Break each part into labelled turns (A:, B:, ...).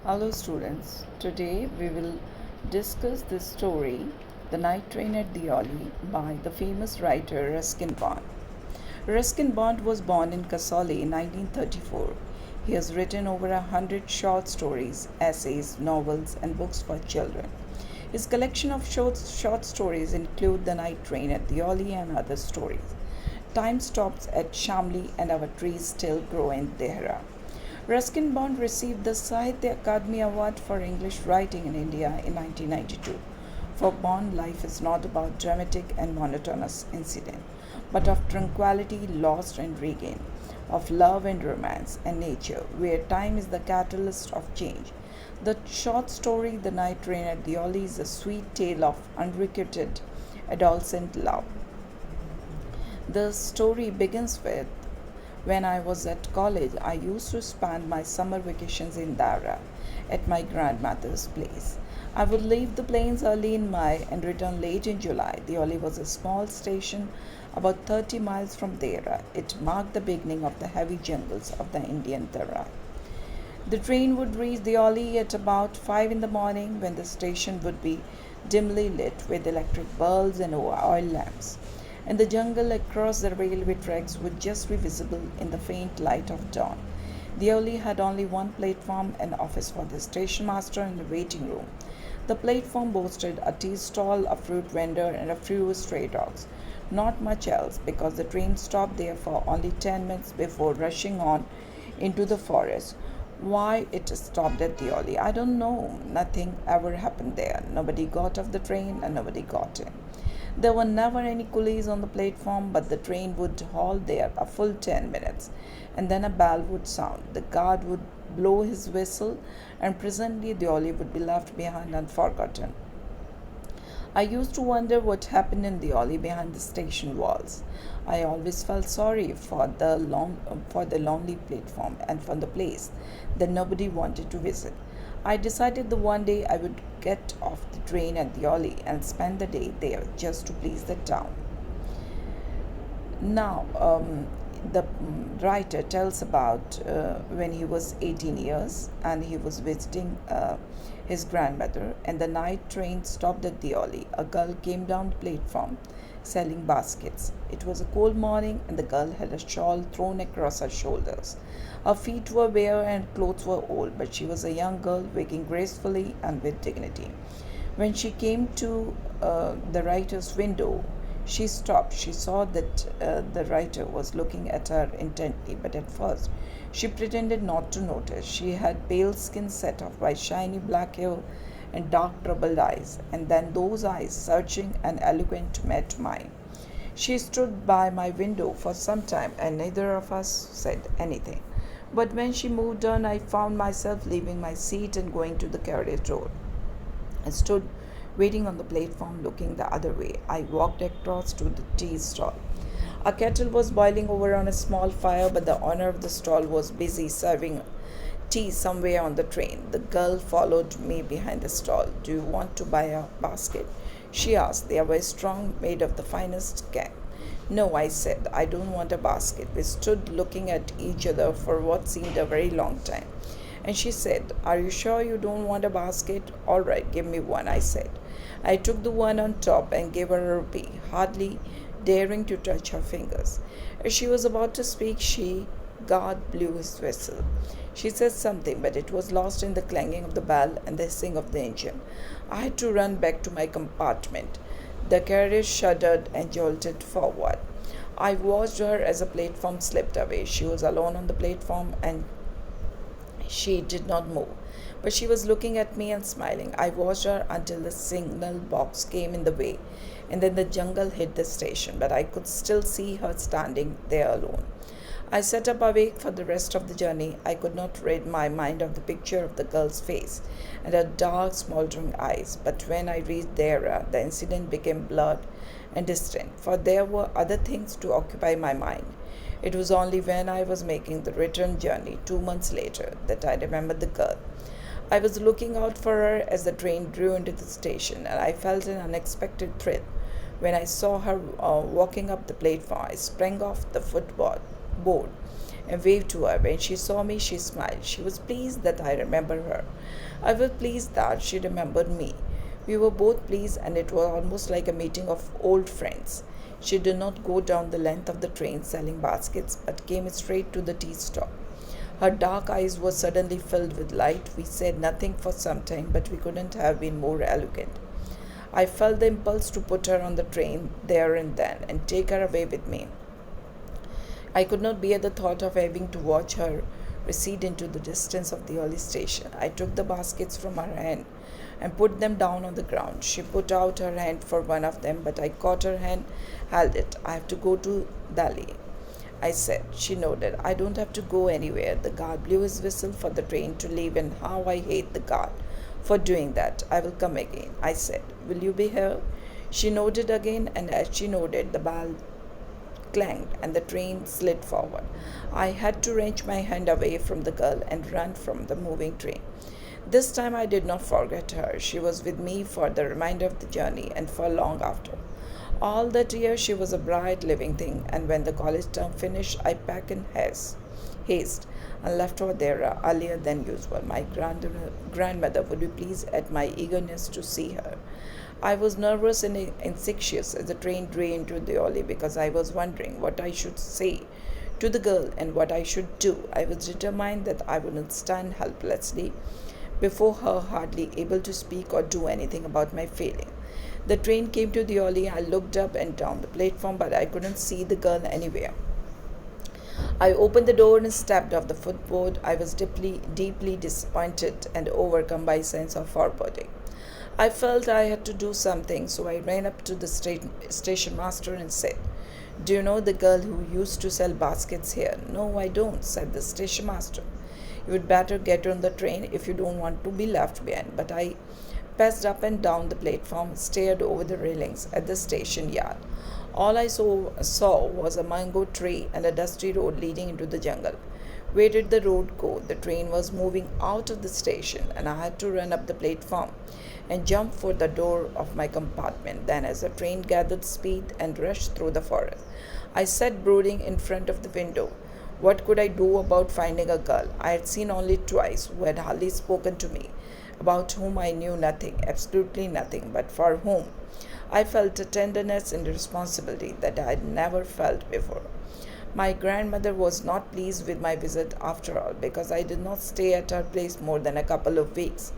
A: Hello, students. Today we will discuss the story The Night Train at Deoli by the famous writer Ruskin Bond. Ruskin Bond was born in Kasoli in 1934. He has written over 100 short stories, essays, novels, and books for children. His collection of short stories include The Night Train at Deoli and other stories. Time stops at Shamli and our trees still grow in Dehra. Ruskin Bond received the Sahitya Akademi Award for English Writing in India in 1992. For Bond, life is not about dramatic and monotonous incident, but of tranquility lost and regained, of love and romance and nature, where time is the catalyst of change. The short story The Night Train at Deoli is a sweet tale of unrequited adolescent love. The story begins with when I was at college, I used to spend my summer vacations in Dara at my grandmother's place. I would leave the plains early in May and return late in July. Deoli was a small station about 30 miles from Dera. It marked the beginning of the heavy jungles of the Indian Tarai. The train would reach Deoli at about 5 in the morning when the station would be dimly lit with electric bulbs and oil lamps, and the jungle across the railway tracks would just be visible in the faint light of dawn. Deoli had only one platform, an office for the station master, and a waiting room. The platform boasted a tea stall, a fruit vendor, and a few stray dogs. Not much else, because the train stopped there for only 10 minutes before rushing on into the forest. Why it stopped at Deoli, I don't know. Nothing ever happened there. Nobody got off the train and nobody got in. There were never any coolies on the platform, but the train would halt there a full 10 minutes, and then a bell would sound. The guard would blow his whistle, and presently Deoli would be left behind and forgotten. I used to wonder what happened in Deoli behind the station walls. I always felt sorry for the lonely platform and for the place that nobody wanted to visit. I decided the one day I would get off the train at Deoli and spend the day there just to please the town. Now, the writer tells about when he was 18 years and he was visiting his grandmother, and the night train stopped at Deoli. A girl came down the platform selling baskets. It was a cold morning, and the girl had a shawl thrown across her shoulders. Her feet were bare and clothes were old, but she was a young girl, walking gracefully and with dignity. When she came to the writer's window, she stopped. She saw that the writer was looking at her intently, but at first she pretended not to notice. She had pale skin set off by shiny black hair and dark troubled eyes, and then those eyes, searching and eloquent, met mine. She stood by my window for some time, and neither of us said anything. But when she moved on, I found myself leaving my seat and going to the carriage door. I stood waiting on the platform, looking the other way. I walked across to the tea stall. A kettle was boiling over on a small fire, but the owner of the stall was busy serving tea somewhere on the train. The girl followed me behind the stall. Do you want to buy a basket? She asked. They were strong, made of the finest cane. No, I said, I don't want a basket. We stood looking at each other for what seemed a very long time. And she said, are you sure you don't want a basket? All right, give me one, I said. I took the one on top and gave her a rupee, hardly daring to touch her fingers. As she was about to speak, God blew his whistle. She said something, but it was lost in the clanging of the bell and the hissing of the engine. I had to run back to my compartment. The carriage shuddered and jolted forward. I watched her as the platform slipped away. She was alone on the platform, and she did not move, but she was looking at me and smiling. I watched her until the signal box came in the way, and then the jungle hid the station, but I could still see her standing there alone. I sat up awake for the rest of the journey. I could not rid my mind of the picture of the girl's face and her dark, smoldering eyes. But when I reached Dera, the incident became blurred and distant, for there were other things to occupy my mind. It was only when I was making the return journey 2 months later that I remembered the girl. I was looking out for her as the train drew into the station, and I felt an unexpected thrill. When I saw her walking up the platform, I sprang off the footboard board and waved to her. When she saw me, she smiled. She was pleased that I remembered her. I was pleased that she remembered me. We were both pleased, and it was almost like a meeting of old friends. She did not go down the length of the train selling baskets, but came straight to the tea stall. Her dark eyes were suddenly filled with light. We said nothing for some time, but we couldn't have been more eloquent. I felt the impulse to put her on the train there and then and take her away with me. I could not bear the thought of having to watch her recede into the distance of the early station. I took the baskets from her hand and put them down on the ground. She put out her hand for one of them, but I caught her hand, held it. I have to go to Deoli, I said. She nodded. I don't have to go anywhere. The guard blew his whistle for the train to leave, and how I hate the guard for doing that. I will come again, I said. Will you be here? She nodded again, and as she nodded, the bell clanged and the train slid forward. I had to wrench my hand away from the girl and run from the moving train. This time I did not forget her. She was with me for the remainder of the journey and for long after. All that year she was a bright living thing, and when the college term finished, I packed in haste and left her there earlier than usual. My grandmother would be pleased at my eagerness to see her. I was nervous and anxious as the train drew into Deoli because I was wondering what I should say to the girl and what I should do. I was determined that I would not stand helplessly before her, hardly able to speak or do anything about my feeling. The train came to Deoli. I looked up and down the platform, but I couldn't see the girl anywhere. I opened the door and stepped off the footboard. I was deeply disappointed and overcome by a sense of foreboding. I felt I had to do something, so I ran up to the station master and said, Do you know the girl who used to sell baskets here? No, I don't, said the station master. You would better get on the train if you don't want to be left behind. But I paced up and down the platform, stared over the railings at the station yard. All I saw was a mango tree and a dusty road leading into the jungle. Where did the road go? The train was moving out of the station, and I had to run up the platform and jump for the door of my compartment. Then, as the train gathered speed and rushed through the forest, I sat brooding in front of the window. What could I do about finding a girl I had seen only twice, who had hardly spoken to me, about whom I knew nothing, absolutely nothing, but for whom I felt a tenderness and responsibility that I had never felt before? My grandmother was not pleased with my visit after all, because I did not stay at her place more than a couple of weeks.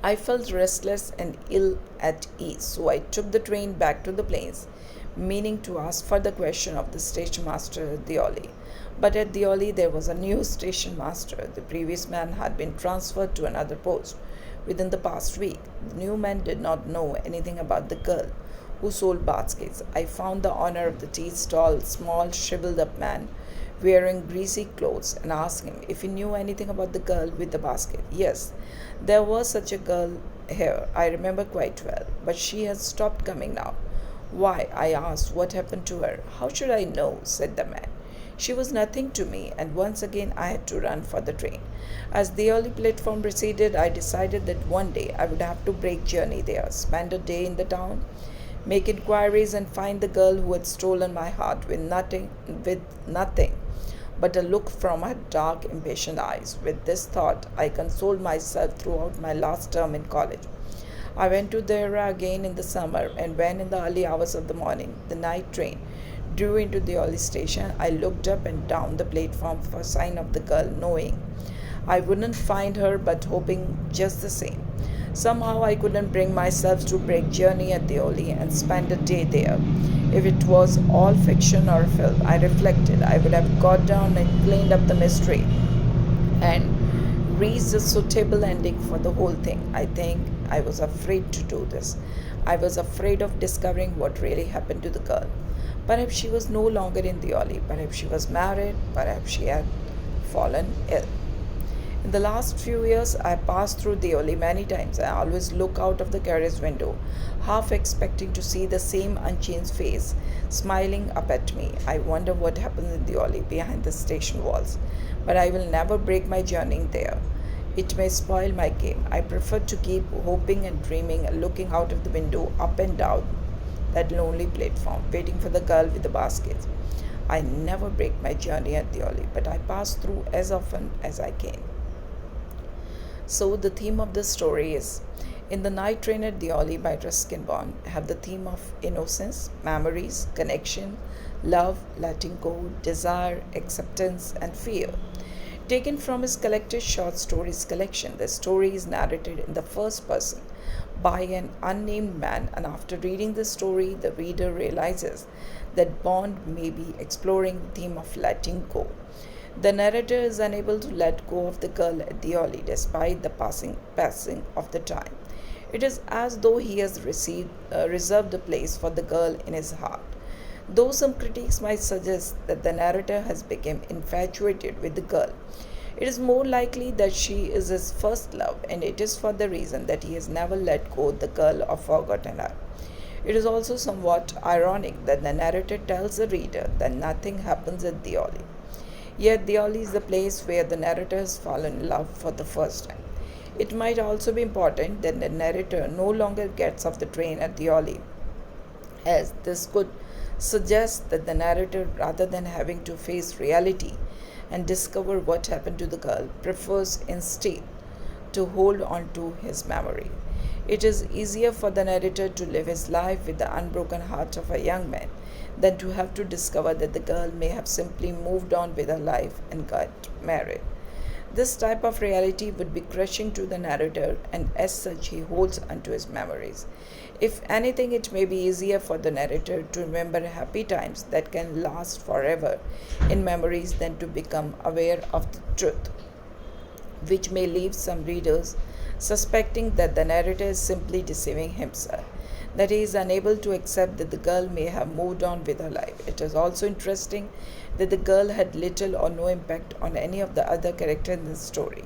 A: I felt restless and ill at ease, so I took the train back to the plains, meaning to ask further question of the station master at Deoli. But at Deoli there was a new station master. The previous man had been transferred to another post within the past week. The new man did not know anything about the girl who sold baskets. I found the owner of the tea stall, small, shriveled up man, wearing greasy clothes, and asked him if he knew anything about the girl with the basket. Yes, there was such a girl here, I remember quite well, but she has stopped coming now. Why? I asked. What happened to her? How should I know? Said the man. She was nothing to me, and once again I had to run for the train. As the early platform receded, I decided that one day I would have to break journey there, spend a day in the town, make inquiries, and find the girl who had stolen my heart with nothing but a look from her dark, impatient eyes. With this thought, I consoled myself throughout my last term in college. I went to Dehra again in the summer, and when in the early hours of the morning the night train drew into the early station, I looked up and down the platform for a sign of the girl, knowing I wouldn't find her, but hoping just the same. Somehow I couldn't bring myself to break journey at Deoli and spend a day there. If it was all fiction or film, I reflected, I would have got down and cleaned up the mystery and reached a suitable ending for the whole thing. I think I was afraid to do this. I was afraid of discovering what really happened to the girl. Perhaps she was no longer in Deoli. Perhaps she was married. Perhaps she had fallen ill. In the last few years, I passed through Deoli many times. I always look out of the carriage window, half expecting to see the same unchanged face smiling up at me. I wonder what happens in Deoli behind the station walls, but I will never break my journey there. It may spoil my game. I prefer to keep hoping and dreaming, looking out of the window up and down that lonely platform, waiting for the girl with the basket. I never break my journey at Deoli, but I pass through as often as I can. So the theme of the story is in the Night Train at Deoli by Ruskin have the theme of innocence, memories, connection, love, letting go, desire, acceptance, and fear. Taken from his collected short stories collection, the story is narrated in the first person by an unnamed man, and after reading the story, the reader realizes that Bond may be exploring the theme of letting go. The narrator is unable to let go of the girl at Deoli despite the passing of the time. It is as though he has reserved a place for the girl in his heart. Though some critics might suggest that the narrator has become infatuated with the girl, it is more likely that she is his first love, and it is for the reason that he has never let go of the girl or forgotten her. It is also somewhat ironic that the narrator tells the reader that nothing happens at Deoli. Yet Deoli is the place where the narrator has fallen in love for the first time. It might also be important that the narrator no longer gets off the train at Deoli, as this could suggest that the narrator, rather than having to face reality and discover what happened to the girl, prefers instead to hold on to his memory. It is easier for the narrator to live his life with the unbroken heart of a young man than to have to discover that the girl may have simply moved on with her life and got married. This type of reality would be crushing to the narrator, and as such, he holds onto his memories. If anything, it may be easier for the narrator to remember happy times that can last forever in memories than to become aware of the truth, which may leave some readers suspecting that the narrator is simply deceiving himself, that he is unable to accept that the girl may have moved on with her life. It is also interesting that the girl had little or no impact on any of the other characters in the story.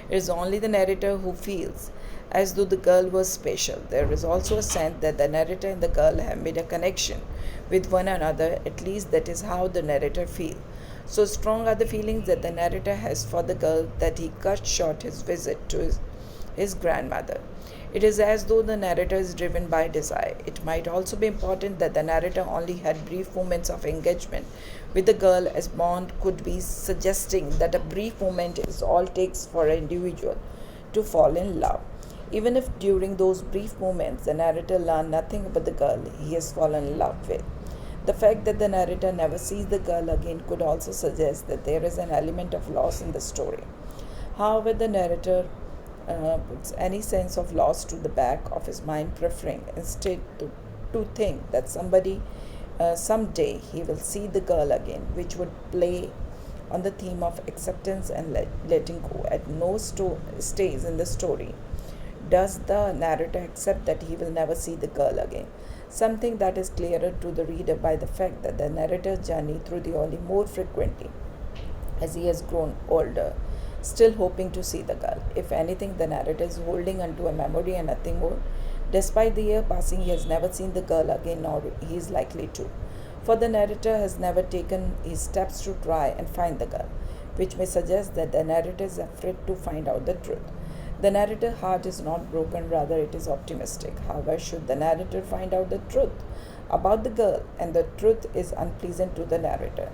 A: It is only the narrator who feels as though the girl was special. There is also a sense that the narrator and the girl have made a connection with one another, at least that is how the narrator feels. So strong are the feelings that the narrator has for the girl that he cut short his visit to his grandmother. It is as though the narrator is driven by desire. It might also be important that the narrator only had brief moments of engagement with the girl, as Bond could be suggesting that a brief moment is all it takes for an individual to fall in love. Even if during those brief moments the narrator learned nothing about the girl he has fallen in love with. The fact that the narrator never sees the girl again could also suggest that there is an element of loss in the story. However, the narrator puts any sense of loss to the back of his mind, preferring instead to think that someday he will see the girl again, which would play on the theme of acceptance and letting go. At no stage in the story does the narrator accept that he will never see the girl again, something that is clearer to the reader by the fact that the narrator's journey through the Deoli more frequently as he has grown older, still hoping to see the girl. If anything, the narrator is holding onto a memory and nothing more. Despite the year passing, he has never seen the girl again, nor he is likely to. For the narrator has never taken his steps to try and find the girl, which may suggest that the narrator is afraid to find out the truth. The narrator's heart is not broken, rather it is optimistic. However, should the narrator find out the truth about the girl, and the truth is unpleasant to the narrator,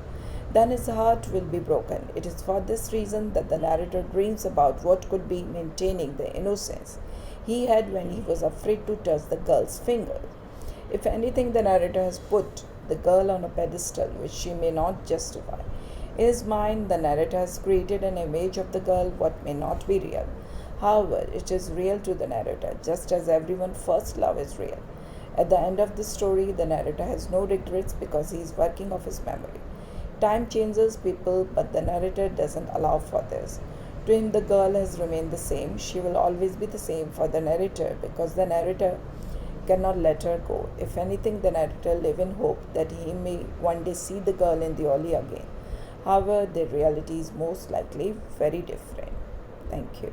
A: then his heart will be broken. It is for this reason that the narrator dreams about what could be maintaining the innocence he had when he was afraid to touch the girl's finger. If anything, the narrator has put the girl on a pedestal which she may not justify. In his mind, the narrator has created an image of the girl what may not be real. However, it is real to the narrator, just as everyone's first love is real. At the end of the story, the narrator has no regrets because he is working off his memory. Time changes people, but the narrator doesn't allow for this. To him, the girl has remained the same. She will always be the same for the narrator because the narrator cannot let her go. If anything, the narrator lives in hope that he may one day see the girl in Deoli again. However, the reality is most likely very different. Thank you.